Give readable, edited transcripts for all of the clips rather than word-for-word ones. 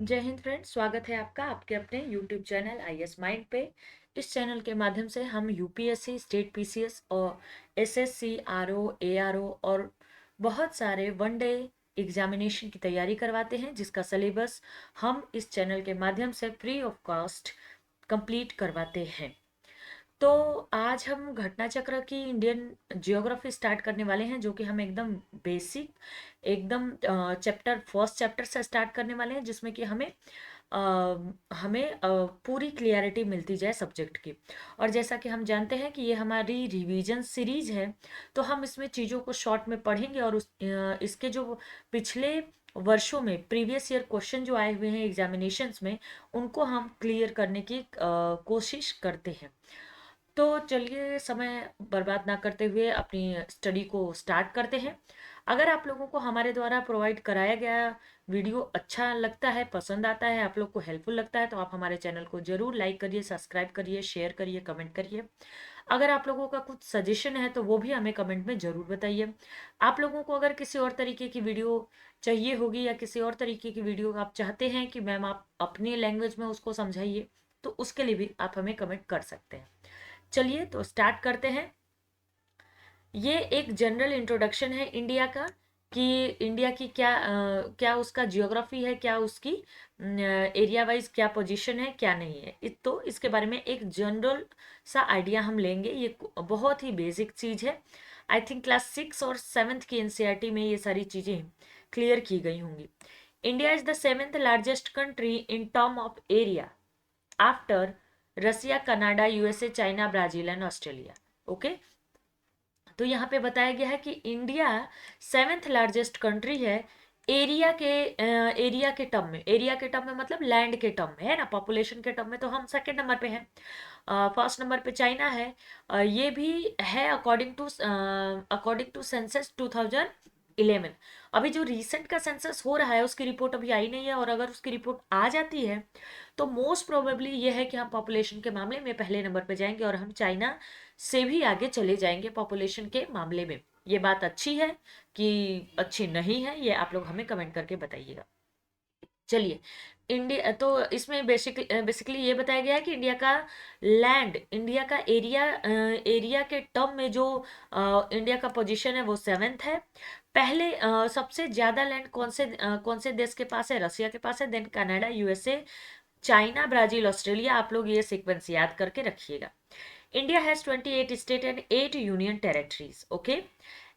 जय हिंद फ्रेंड्स, स्वागत है आपका आपके अपने यूट्यूब चैनल आईएएस माइंड पे। इस चैनल के माध्यम से हम यूपीएससी, स्टेट पीसीएस और एसएससी, आरओ, एआरओ और बहुत सारे वनडे एग्जामिनेशन की तैयारी करवाते हैं, जिसका सिलेबस हम इस चैनल के माध्यम से फ्री ऑफ कॉस्ट कंप्लीट करवाते हैं। तो आज हम घटना चक्र की इंडियन जियोग्राफी स्टार्ट करने वाले हैं, जो कि हम एकदम बेसिक, एकदम चैप्टर फर्स्ट चैप्टर से स्टार्ट करने वाले हैं, जिसमें कि हमें पूरी क्लियरिटी मिलती जाए सब्जेक्ट की। और जैसा कि हम जानते हैं कि ये हमारी रिवीजन सीरीज है, तो हम इसमें चीज़ों को शॉर्ट में पढ़ेंगे और इसके जो पिछले वर्षों में प्रीवियस ईयर क्वेश्चन जो आए हुए हैं एग्जामिनेशंस में, उनको हम क्लियर करने की कोशिश करते हैं। तो चलिए समय बर्बाद ना करते हुए अपनी स्टडी को स्टार्ट करते हैं। अगर आप लोगों को हमारे द्वारा प्रोवाइड कराया गया वीडियो अच्छा लगता है, पसंद आता है, आप लोग को हेल्पफुल लगता है, तो आप हमारे चैनल को जरूर लाइक करिए, सब्सक्राइब करिए, शेयर करिए, कमेंट करिए। अगर आप लोगों का कुछ सजेशन है तो वो भी हमें कमेंट में ज़रूर बताइए। आप लोगों को अगर किसी और तरीके की वीडियो चाहिए होगी या किसी और तरीके की वीडियो आप चाहते हैं कि मैम आप अपनी लैंग्वेज में उसको समझाइए, तो उसके लिए भी आप हमें कमेंट कर सकते हैं। चलिए तो स्टार्ट करते हैं। ये एक जनरल इंट्रोडक्शन है इंडिया का, कि इंडिया की क्या उसका जियोग्राफी है, क्या उसकी एरिया वाइज क्या पोजीशन है, क्या नहीं है। तो इसके बारे में एक जनरल सा आइडिया हम लेंगे। ये बहुत ही बेसिक चीज़ है। आई थिंक क्लास 6 और 7th की एनसीईआरटी में ये सारी चीज़ें क्लियर की गई होंगी। India is the 7th largest country in term of area after Russia, Canada, USA, China, Brazil and Australia. Okay, तो यहाँ पे बताया गया है कि इंडिया 7th लार्जेस्ट कंट्री है एरिया के टर्म में मतलब लैंड के टर्म में है ना। पॉपुलेशन के टर्म में तो हम सेकंड नंबर पे हैं। फर्स्ट नंबर पे चाइना है। ये भी है अकॉर्डिंग टू सेंसस 2011। अभी जो रीसेंट का सेंसस हो रहा है उसकी रिपोर्ट अभी आई नहीं है, और अगर उसकी रिपोर्ट आ जाती है तो मोस्ट प्रोबेबली ये है कि हम पॉपुलेशन के मामले में पहले नंबर पे जाएंगे और हम चाइना से भी आगे चले जाएंगे पॉपुलेशन के मामले में। ये बात अच्छी है कि अच्छी नहीं है, ये आप लोग हमें कमेंट करके बताइएगा। चलिए, इंडिया तो इसमें बेसिकली ये बताया गया है कि इंडिया का एरिया के टर्म में जो इंडिया का पोजीशन है वो 7th है। पहले सबसे ज्यादा लैंड कौन से देश के पास है? रसिया के पास है, then Canada, USA, China, Brazil, Australia. आप लोग ये सीक्वेंस याद करके रखिएगा। India has 28 state and 8 union territories. Okay,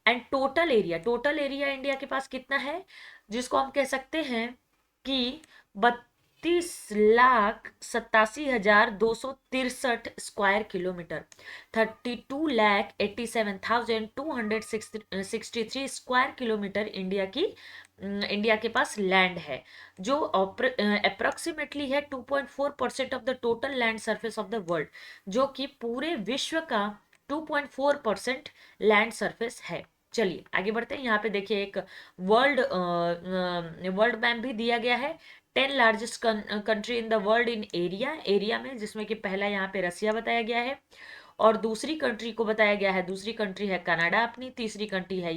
and total area India के पास कितना है, जिसको हम कह सकते हैं कि 32,87,263 square kilometre, 32,87,263 square kilometre India के पास लैंड है, जो अप्रोक्सीमेटली है 2.4% of the total land surface of the world, जो कि पूरे विश्व का 2.4% लैंड सरफेस है। चलिए आगे बढ़ते हैं। यहाँ पे देखिए एक वर्ल्ड वर्ल्ड मैप भी दिया गया है। 10 largest country in the world in area में, जिसमें कि पहला यहाँ पे रसिया बताया गया है, और दूसरी कंट्री को बताया गया है, दूसरी कंट्री है कनाडा अपनी, तीसरी कंट्री है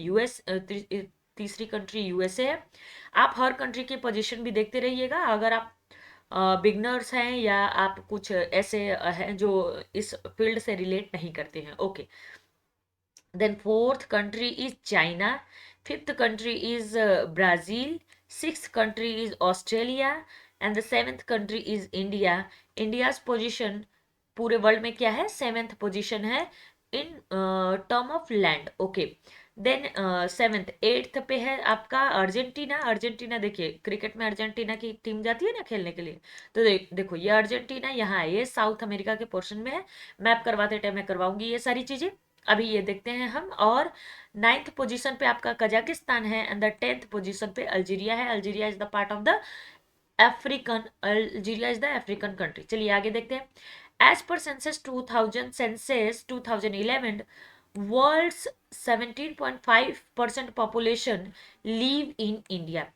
तीसरी कंट्री यूएसए है। आप हर कंट्री की पोजीशन भी देखते रहिएगा, अगर आप बिगनर्स हैं या आप कुछ ऐसे हैं जो इस फील्ड से रिलेट नहीं करते हैं। Okay, then fourth country is China, fifth country is Brazil, sixth country is Australia, and the seventh country is India. India's position पूरे वर्ल्ड में क्या है? 7th पोजीशन है in term of land. Okay, then 7th 8th पे है आपका Argentina देखिए, cricket में अर्जेंटीना की टीम जाती है ना खेलने के लिए, तो देखो ये अर्जेंटीना यहाँ है, ये साउथ अमेरिका के पोर्शन में है। मैप करवाते टाइम मैं करवाऊंगी ये सारी चीजें। अभी ये देखते हैं हम। और 9th पोजीशन पे आपका कजाकिस्तान है, एंड द 10th पोजीशन पे अल्जीरिया है। Algeria is the part of the Algeria is the African country. चलिए आगे देखते हैं। As per census 2011, world's 17.5% population live in India.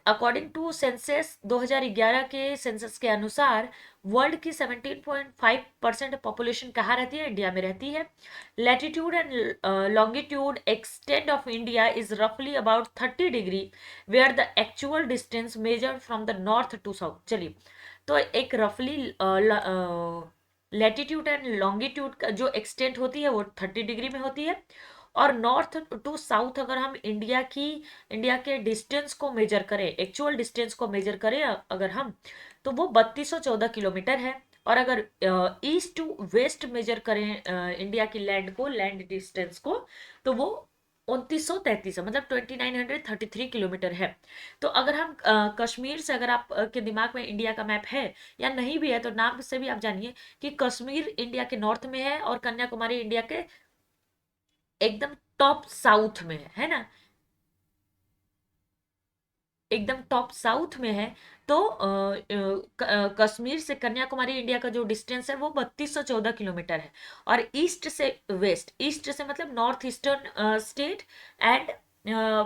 According to census 2011 के सेंसस के अनुसार वर्ल्ड की 17.5% पॉपुलेशन कहाँ रहती है? इंडिया में रहती है। Latitude and longitude extent of India is रफली about 30 degree, where the actual distance measured from the north to south. चलिए, तो एक रफली लैटिट्यूड एंड लॉन्गिट्यूड का जो एक्सटेंट होती है वो 30 डिग्री में होती है, और नॉर्थ टू साउथ अगर हम इंडिया के डिस्टेंस को मेजर करें, एक्चुअल डिस्टेंस को मेजर करें अगर हम, तो वो 3214 किलोमीटर है। और अगर ईस्ट टू वेस्ट मेजर करें इंडिया की लैंड डिस्टेंस को, तो वो 2933 है, मतलब 2933 किलोमीटर है। तो अगर हम कश्मीर से, अगर आप के दिमाग में इंडिया का मैप है या नहीं भी है, तो नाम से भी आप जानिए कि कश्मीर इंडिया के नॉर्थ में है और कन्याकुमारी इंडिया के एकदम टॉप साउथ में है ना, एकदम टॉप साउथ में है। तो कश्मीर से कन्याकुमारी इंडिया का जो डिस्टेंस है वो 3214 किलोमीटर है। और ईस्ट से वेस्ट, ईस्ट से मतलब north eastern state, and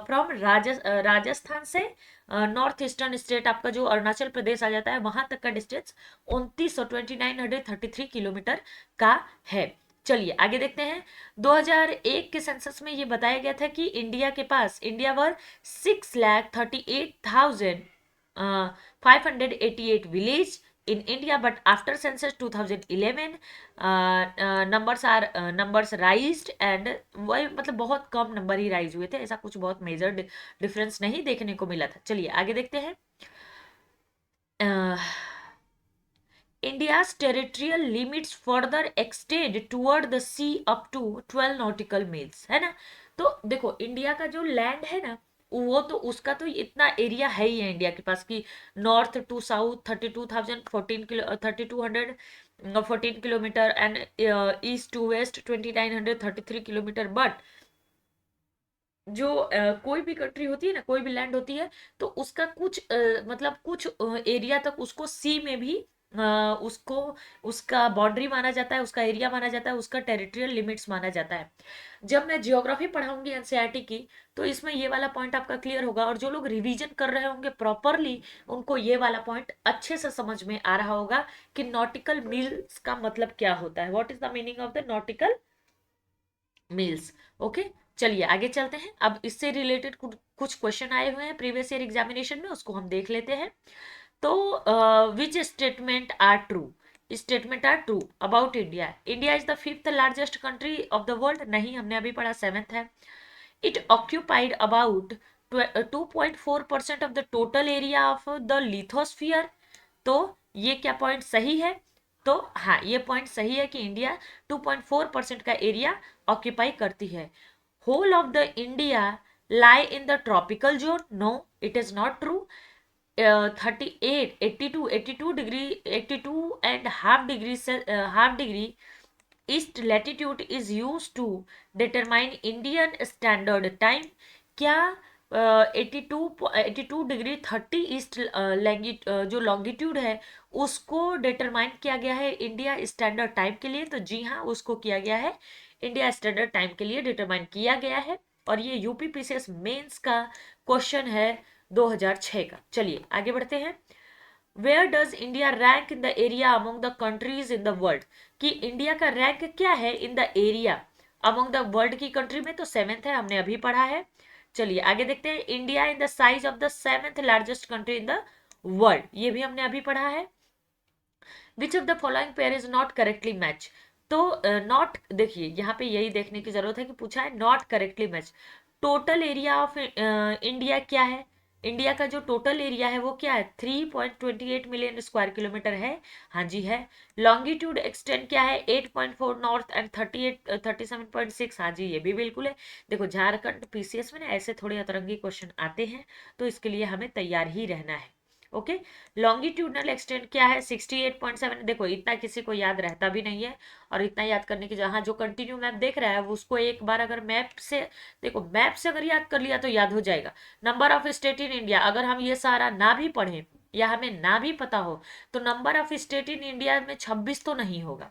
from Rajasthan से नॉर्थ ईस्टर्न स्टेट, आपका जो अरुणाचल प्रदेश आ जाता है, वहां तक का डिस्टेंस 2933 किलोमीटर का है। चलिए आगे देखते हैं। 2001 के सेंसस में ये बताया गया था कि India were 6,38,588 village in India, but after census 2011 numbers raised, and वही मतलब बहुत कम नंबर ही राइज हुए थे, ऐसा कुछ बहुत मेजर डिफरेंस नहीं देखने को मिला था। चलिए आगे देखते हैं। India's territorial limits further extend toward the sea up to 12 nautical miles, है ना। तो देखो, इंडिया का जो लैंड है ना, वो तो उसका तो इतना एरिया है ही है इंडिया के पास कि north to south 32,014 and east to west 2933 kilometre. But जो कोई भी कंट्री होती है ना, कोई भी लैंड होती है, तो उसका कुछ मतलब कुछ एरिया तक उसको सी में भी उसको उसका बाउंड्री माना जाता है, उसका एरिया माना जाता है, उसका टेरिटोरियल लिमिट्स माना जाता है। जब मैं जियोग्राफी पढ़ाऊंगी एनसीईआरटी की, तो इसमें ये वाला पॉइंट आपका क्लियर होगा, और जो लोग रिवीजन कर रहे होंगे प्रॉपरली, उनको ये वाला पॉइंट अच्छे से समझ में आ रहा होगा कि नॉटिकल मील्स का मतलब क्या होता है, what is the meaning of the nautical meals. Okay, चलिए आगे चलते हैं। अब इससे रिलेटेड कुछ क्वेश्चन आए हुए हैं प्रीवियस ईयर एग्जामिनेशन में, उसको हम देख लेते हैं। तो which statement are true about India? India is the fifth largest country of the world. नहीं, हमने अभी पढ़ा सेवेंथ है। It occupied about 2.4% of the total area of the lithosphere. तो ये क्या पॉइंट सही है? तो हाँ, ये पॉइंट सही है कि इंडिया 2.4% का एरिया ऑक्यूपाई करती है। Whole of the India lie in the tropical zone? No, it is not true. 38 82 degree 82.5 degree से half degree east latitude is use to determine Indian standard time. क्या 82 degree 30 east जो longitude है, उसको determine किया गया है India standard time के लिए? तो जी हाँ, उसको किया गया है, इंडिया स्टैंडर्ड टाइम के लिए डिटरमाइन किया गया है। और ये यूपी पीसीएस मेंस का क्वेश्चन है 2006 का। चलिए आगे बढ़ते हैं। Where does India rank in the area among the countries in the world? कि इंडिया का रैंक क्या है in the area among the world की कंट्री में? तो सेवेंथ है, हमने अभी पढ़ा है। चलिए आगे देखते हैं। India in the size of the seventh largest country in the world, ये भी हमने अभी पढ़ा है। Which of the following pair is not correctly match? तो नॉट देखिए, यहाँ पे यही देखने की जरूरत है कि पूछा है not correctly match. Total area of India क्या है? इंडिया का जो टोटल एरिया है वो क्या है? 3.28 मिलियन स्क्वायर किलोमीटर है। हाँ जी है। लॉन्गिट्यूड एक्सटेंड क्या है? 8.4 नॉर्थ एंड 37.6। हाँ जी, ये भी बिल्कुल है। देखो, झारखंड पीसीएस में ना ऐसे थोड़े अतरंगी क्वेश्चन आते हैं, तो इसके लिए हमें तैयार ही रहना है। ओके, लॉन्गिट्यूडनल एक्सटेंट क्या है? 68.7। देखो, इतना किसी को याद रहता भी नहीं है, और इतना याद करने की जहाँ जो कंटिन्यू मैप देख रहा है वो उसको एक बार अगर मैप से, देखो मैप से अगर याद कर लिया तो याद हो जाएगा। Number of state in India, अगर हम ये सारा ना भी पढ़ें या हमें ना भी पता हो, तो number of state in India में 26 तो नहीं होगा,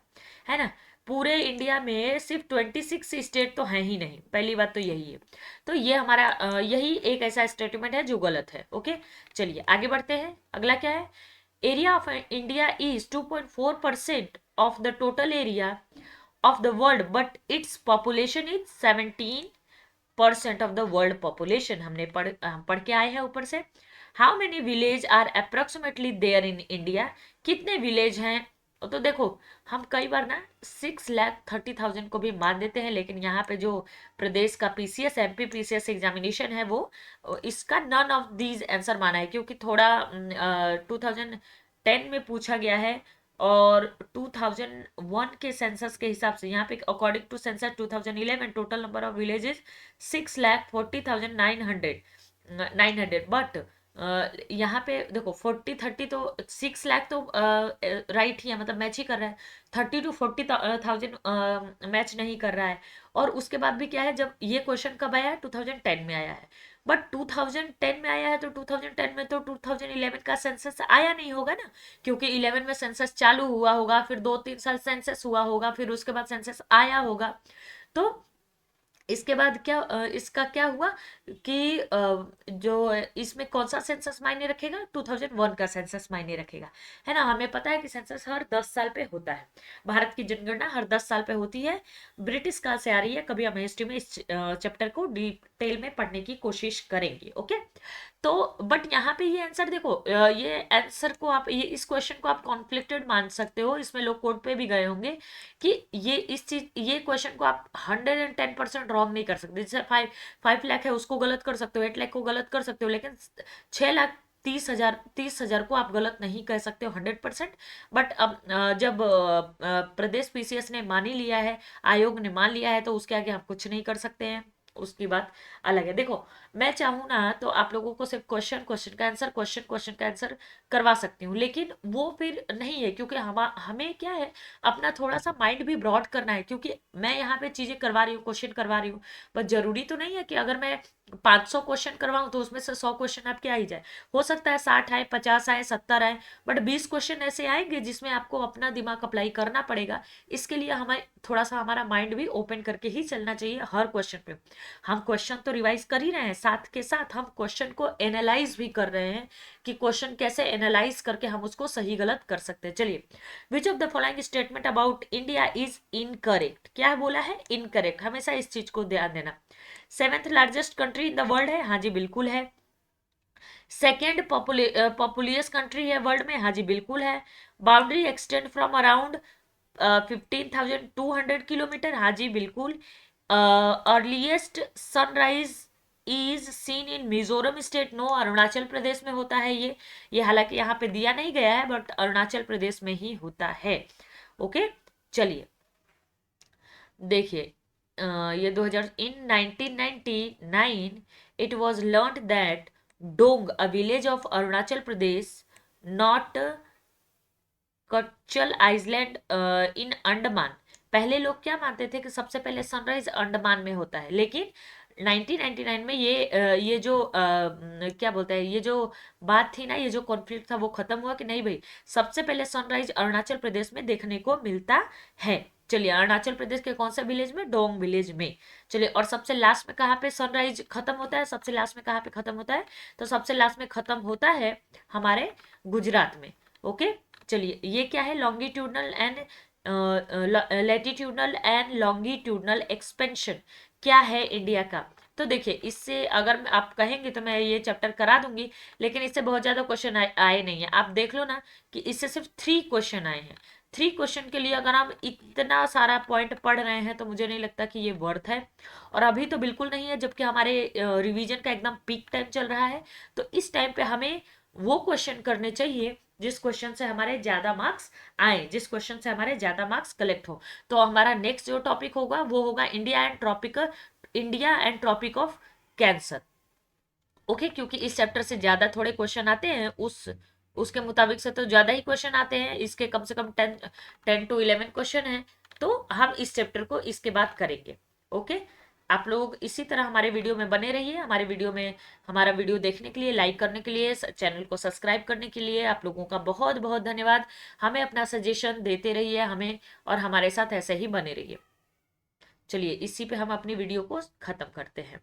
है ना। पूरे इंडिया में सिर्फ 26 स्टेट तो हैं ही नहीं, पहली बात तो यही है। तो ये हमारा यही एक ऐसा स्टेटमेंट है जो गलत है। ओके, चलिए आगे बढ़ते हैं। अगला क्या है? Area of India is 2.4% of the total area of the world but its population is 17% of the world population. हमने पढ़ के आए हैं ऊपर से। How many village are approximately there in India? कितने विलेज हैं? तो देखो, हम कई बार ना 6,30,000 को भी मान देते हैं, लेकिन यहाँ पे जो प्रदेश का पीसीएस एमपी पीसीएस एग्जामिनेशन है वो इसका नन ऑफ दीज आंसर माना है, क्योंकि थोड़ा 2010 में पूछा गया है और 2001 के सेंसस के हिसाब से यहाँ पे according to census 2011 total number of villages 6,40,900 but यहाँ पे देखो 40-30 तो 6 लाख तो राइट ही है, मतलब मैच ही कर रहा है। 30 to 40,000 मैच नहीं कर रहा है। और उसके बाद भी क्या है, जब ये क्वेश्चन कब आया है? 2010 में आया है। बट 2010 में आया है तो 2010 में तो 2011 का सेंसस आया नहीं होगा ना, क्योंकि 11 में सेंसस चालू हुआ होगा, फिर 2-3 साल सेंसस हुआ होगा, फिर उसके बाद सेंसस आया होगा। तो इसके बाद क्या इसका क्या हुआ कि जो इसमें कौन सा सेंसस मायने रखेगा? 2001 का सेंसस मायने रखेगा, है ना। हमें पता है कि सेंसस हर 10 साल पे होता है। भारत की जनगणना हर 10 साल पे होती है। ब्रिटिश काल से आ रही है। कभी हम हिस्ट्री में इस चैप्टर को डिटेल में पढ़ने की कोशिश करेंगे। ओके, तो बट यहाँ पे ये आंसर देखो, ये आंसर को आप, ये इस क्वेश्चन को आप कॉन्फ्लिक्टेड मान सकते हो। इसमें लोग कोर्ट पे भी गए होंगे कि ये क्वेश्चन को आप 110% रॉन्ग नहीं कर सकते। जैसे 5 लाख है उसको गलत कर सकते हो, 8 लाख को गलत कर सकते हो, लेकिन 6,30,000 को आप गलत नहीं कह सकते हो 100%। बट अब जब प्रदेश पीसीएस ने मान ही लिया है, आयोग ने मान लिया है, तो उसके आगे हम कुछ नहीं कर सकते हैं, उसकी बात अलग है। देखो, मैं चाहूँ ना तो आप लोगों को सिर्फ क्वेश्चन का आंसर करवा सकती हूँ, लेकिन वो फिर नहीं है, क्योंकि हमें क्या है, अपना थोड़ा सा माइंड भी ब्रॉड करना है। क्योंकि मैं यहाँ पे चीजें करवा रही हूँ, क्वेश्चन करवा रही हूँ, बस जरूरी तो नहीं है कि अगर मैं 500 क्वेश्चन करवाऊं तो उसमें से 100 क्वेश्चन आपके आ ही जाए। हो सकता है 60 आए, 50 आए, 70 आए, बट 20 क्वेश्चन ऐसे आएंगे जिसमें आपको अपना दिमाग अप्लाई करना पड़ेगा। इसके लिए हमें थोड़ा सा हमारा माइंड भी ओपन करके ही चलना चाहिए हर क्वेश्चन पे। हम क्वेश्चन तो रिवाइज कर ही रहे हैं, साथ के साथ हम क्वेश्चन को एनालाइज भी कर रहे हैं कि क्वेश्चन कैसे एनालाइज करके हम उसको सही गलत कर सकते हैं। चलिए, which of the following statement about India is incorrect? क्या बोला है? इनकरेक्ट। हमेशा इस चीज को ध्यान देना। 7th largest country in the world है? हाँ जी बिल्कुल है। सेकेंड पॉपुलियस कंट्री है वर्ल्ड में? हाँ जी बिल्कुल है। Boundary extend from around 15,200 kilometre? हाँ जी बिल्कुल। Earliest sunrise is seen in Mizoram state? No, Arunachal Pradesh में होता है ये हालांकि यहाँ पे दिया नहीं गया है, बट अरुणाचल प्रदेश में ही होता है। ओके, चलिए देखिए, ये 2000 in 1999 it was learned that Dong, a village of Arunachal Pradesh, not Katchal island in Andaman. पहले लोग क्या मानते थे कि सबसे पहले सनराइज अंडमान में होता है, लेकिन 1999 में ये जो क्या बोलते हैं, ये जो बात थी ना, ये जो कॉन्फ्लिक्ट था वो खत्म हुआ कि नहीं भाई, सबसे पहले सनराइज अरुणाचल प्रदेश में देखने को मिलता है। चलिए, अरुणाचल प्रदेश के कौन से विलेज में? डोंग विलेज में। चलिए, और सबसे लास्ट में कहाँ पे सनराइज खत्म होता है? सबसे लास्ट में कहाँ पे खत्म होता है? तो सबसे लास्ट में खत्म होता है हमारे गुजरात में। ओके, चलिए, ये क्या है? Longitudinal and latitudinal and longitudinal expansion क्या है इंडिया का? तो देखिए, इससे अगर आप कहेंगे तो मैं ये चैप्टर करा दूंगी, लेकिन इससे बहुत ज्यादा क्वेश्चन आए नहीं है। आप देख लो ना कि इससे सिर्फ 3 क्वेश्चन आए हैं। 3 क्वेश्चन के लिए अगर हम इतना सारा पॉइंट पढ़ रहे हैं तो मुझे नहीं लगता कि ये वर्थ है। और अभी तो बिल्कुल नहीं है, जबकि हमारे रिवीजन का एकदम पीक टाइम चल रहा है। तो इस टाइम पे हमें वो क्वेश्चन करने चाहिए जिस क्वेश्चन से हमारे ज्यादा मार्क्स आए, जिस क्वेश्चन से हमारे ज्यादा मार्क्स कलेक्ट हो। तो हमारा नेक्स्ट जो टॉपिक होगा वो होगा India and tropic of cancer. Okay, क्योंकि इस चैप्टर से ज्यादा थोड़े क्वेश्चन आते हैं, उसके मुताबिक से तो ज्यादा ही क्वेश्चन आते हैं। इसके कम से कम 10 to 11 क्वेश्चन हैं। तो हम इस चैप्टर को इसके बाद करेंगे। ओके, आप लोग इसी तरह हमारे वीडियो में बने रहिए। हमारा वीडियो देखने के लिए, लाइक करने के लिए, चैनल को सब्सक्राइब करने के लिए आप लोगों का बहुत बहुत धन्यवाद। हमें अपना सजेशन देते रहिए हमें, और हमारे साथ ऐसे ही बने रहिए। चलिए इसी पे हम अपनी वीडियो को खत्म करते हैं।